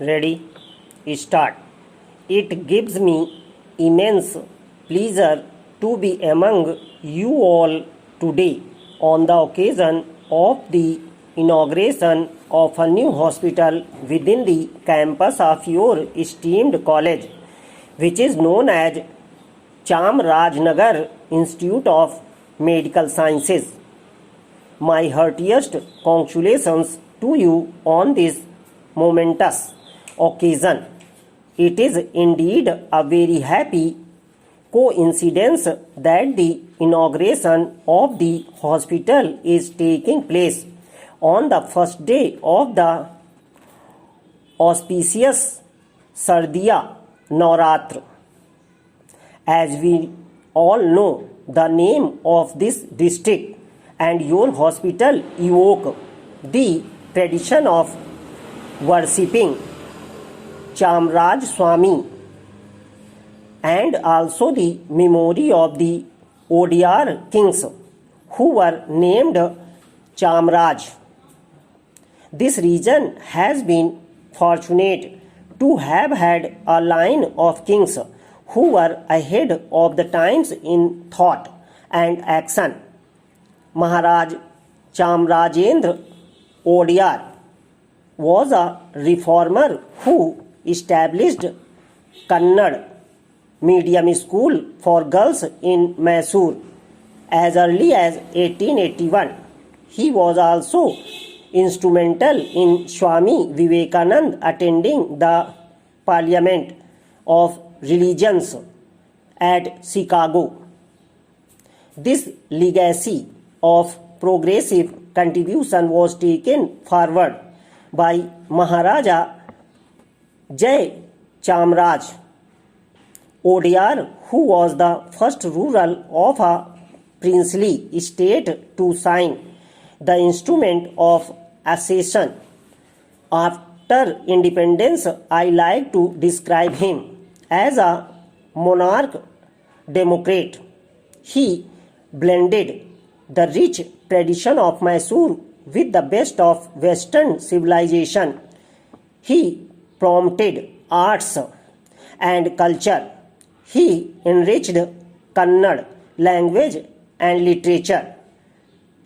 Ready? Start. It gives me immense pleasure to be among you all today on the occasion of the inauguration of a new hospital within the campus of your esteemed college, which is known as Chamarajnagar Institute of Medical Sciences. My heartiest congratulations to you on this momentous occasion. It is indeed a very happy coincidence that the inauguration of the hospital is taking place on the first day of the auspicious Sardiya Navratri. As we all know, the name of this district and your hospital evoke the tradition of worshipping Chamaraj Swami and also the memory of the Odyar kings who were named Chamaraj. This region has been fortunate to have had a line of kings who were ahead of the times in thought and action. Maharaj Chamarajendra Odyar was a reformer who established Kannada medium school for girls in Mysore as early as 1881. He was also instrumental in Swami Vivekananda attending the Parliament of Religions at Chicago. This legacy of progressive contribution was taken forward by Maharaja Jai Chamaraj Odyar, who was the first ruler of a princely state to sign the instrument of accession. After independence, I like to describe him as a monarch democrat. He blended the rich tradition of Mysore with the best of Western civilization. He promoted arts and culture. He enriched Kannada language and literature.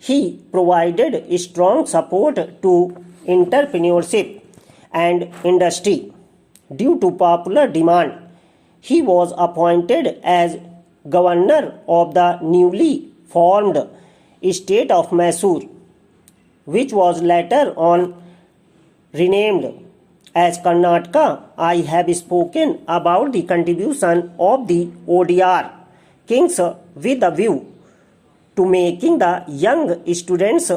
He provided strong support to entrepreneurship and industry. Due to popular demand, he was appointed as governor of the newly formed state of Mysore, which was later on renamed as Karnataka. I have spoken about the contribution of the Odyar kings with a view to making the young students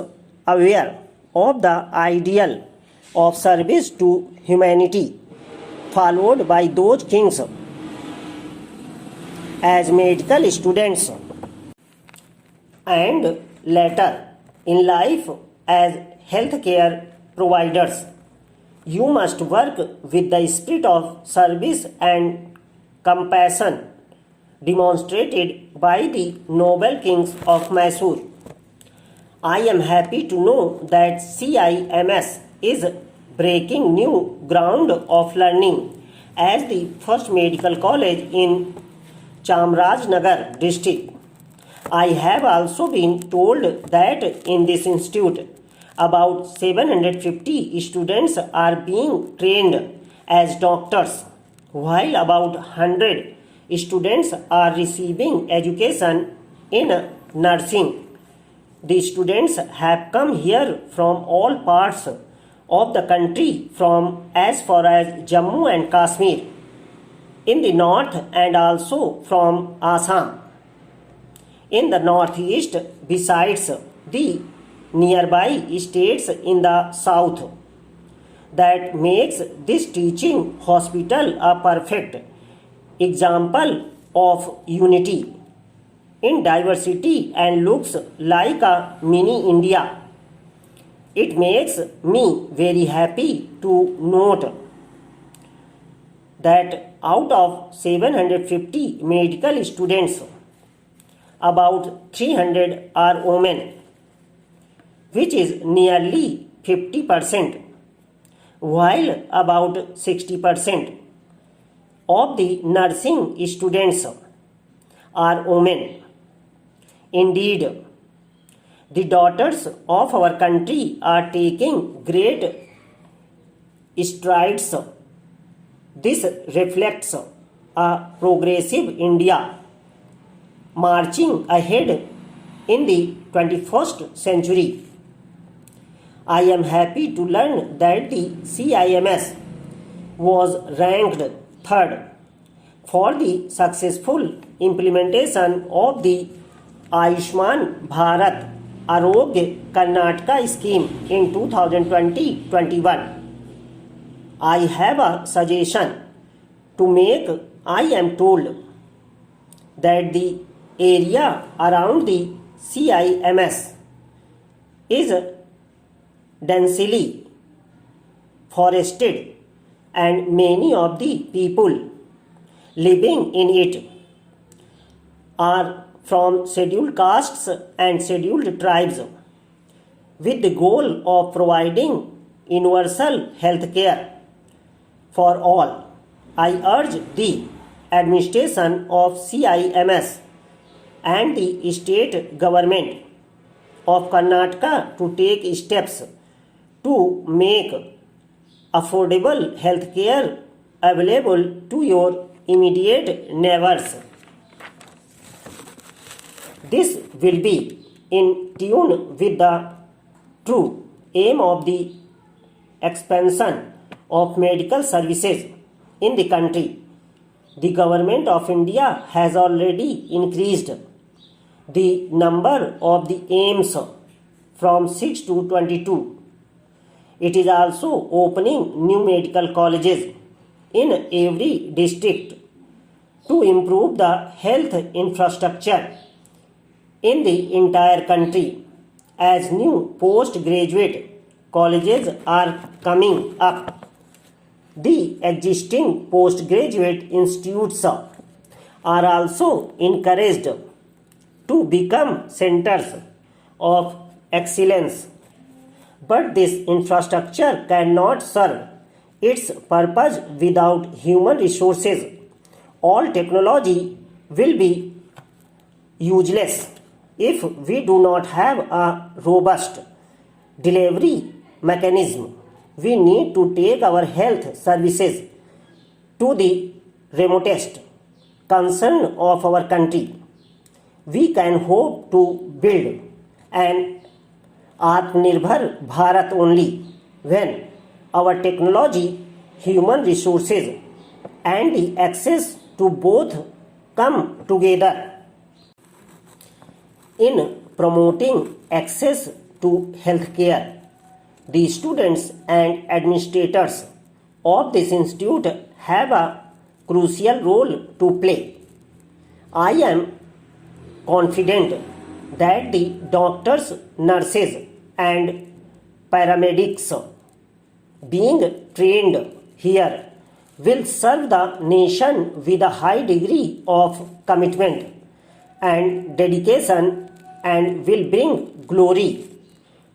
aware of the ideal of service to humanity followed by those kings as medical students and later in life as healthcare providers. You must work with the spirit of service and compassion demonstrated by the noble kings of Mysore. I am happy to know that CIMS is breaking new ground of learning as the first medical college in Chamarajnagar district. I have also been told that in this institute, about 750 students are being trained as doctors, while about 100 students are receiving education in nursing. The students have come here from all parts of the country, from as far as Jammu and Kashmir in the north and also from Assam in the northeast, besides the nearby states in the south. That makes this teaching hospital a perfect example of unity in diversity and looks like a mini India. It makes me very happy to note that out of 750 medical students, about 300 are women, which is nearly 50%. while about 60% of the nursing students are women. Indeed, the daughters of our country are taking great strides. This reflects a progressive India marching ahead in the 21st century. I am happy to learn that the CIMS was ranked third for the successful implementation of the Ayushman Bharat Arogya Karnataka scheme in 2020-21. I have a suggestion to make. I am told that the area around the CIMS is densely forested and many of the people living in it are from scheduled castes and scheduled tribes. With the goal of providing universal health care for all, I urge the administration of CIMS and the state government of Karnataka to take steps to make affordable health care available to your immediate neighbors. This will be in tune with the true aim of the expansion of medical services in the country. The Government of India has already increased the number of the AIIMS from 6 to 22. It is also opening new medical colleges in every district to improve the health infrastructure in the entire country. As new postgraduate colleges are coming up, the existing postgraduate institutes are also encouraged to become centers of excellence. But this infrastructure cannot serve its purpose without human resources. All technology will be useless if we do not have a robust delivery mechanism. We need to take our health services to the remotest concern of our country. We can hope to build an Atmanirbhar Bharat only when our technology, human resources, and the access to both come together. In promoting access to healthcare, the students and administrators of this institute have a crucial role to play. I am confident that the doctors, nurses, and paramedics being trained here will serve the nation with a high degree of commitment and dedication and will bring glory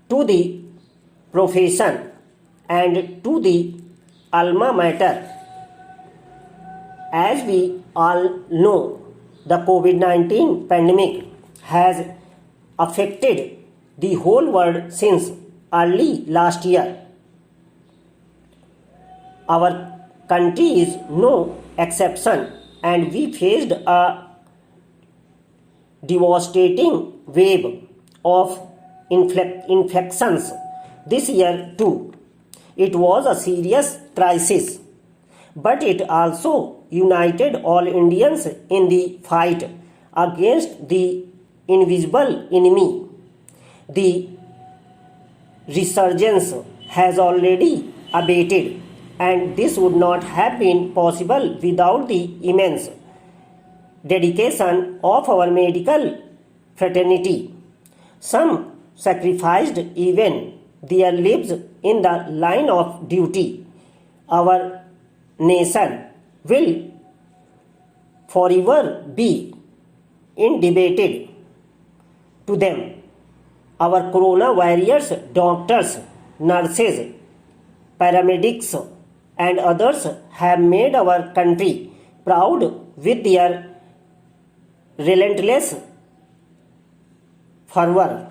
to the profession and to the alma mater. As we all know, the COVID-19 pandemic has affected the whole world since early last year. Our country is no exception, and we faced a devastating wave of infections this year too. It was a serious crisis, but it also united all Indians in the fight against the invisible enemy. The resurgence has already abated, and this would not have been possible without the immense dedication of our medical fraternity. Some sacrificed even their lives in the line of duty. Our nation will forever be indebted to them. Our corona warriors, doctors, nurses, paramedics, and others have made our country proud with their relentless fervor.